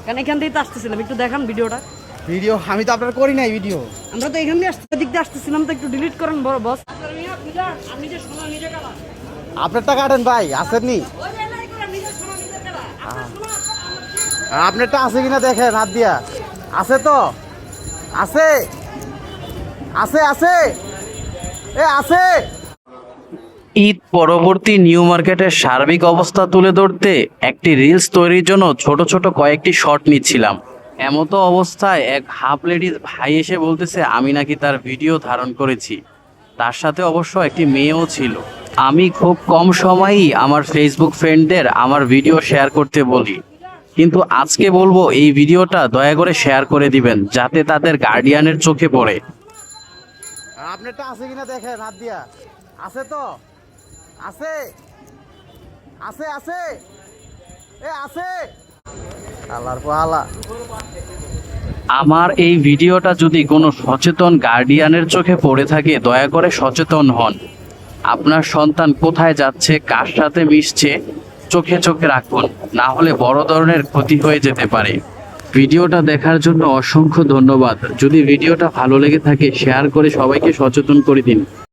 কারণ এখান থেকে তো আসতেছিলাম, একটু দেখান ভিডিওটা। ভিডিও আমি তো আপনার করি নাই ভিডিও। আমরা তো এখান দিয়ে দিক দিয়ে আসতেছিলাম, তো একটু ডিলিট করেন বড় বস। আপনারটা কাটেন ভাই, আসেননি আপনারটা আছে কিনা দেখেন হাত দিয়া। আছে তো, আছে আছে আছে এ আছে। ঈদ পরবর্তী নিউ মার্কেটের সার্বিক অবস্থা তুলে ধরতে একটি রিলস তৈরির জন্য ছোট ছোট কয়েকটি শট নিচ্ছিলাম। এমতো অবস্থায় এক হাফ লেডিস ভাই এসে বলতেছে আমি নাকি তার ভিডিও ধারণ করেছি। তার সাথে অবশ্য একটি মেয়েও ছিল। আমি খুব কম সময়েই আমার ফেসবুক ফ্রেন্ডদের আমার ভিডিও শেয়ার করতে বলি, কিন্তু আজকে বলবো এই ভিডিওটা দয়া করে শেয়ার করে দিবেন যাতে তাদের গার্ডিয়ানের চোখে পড়ে। আপনারটা আছে কিনা দেখেন হাত দিয়া। আছে তো, আছে আছে আছে এ আছে। আল্লাহর পালা। আমার এই ভিডিওটা যদি কোনো সচেতন গার্ডিয়ানের চোখে পড়ে থাকে দয়া করে সচেতন হন। আপনার সন্তান কোথায় যাচ্ছে, কার সাথে মিশছে, চোখে চোখে রাখুন, না হলে বড় ধরনের ক্ষতি হয়ে যেতে পারে। ভিডিওটা দেখার জন্য অসংখ্য ধন্যবাদ। যদি ভিডিওটা ভালো লেগে থাকে শেয়ার করে সবাইকে সচেতন করে দিন।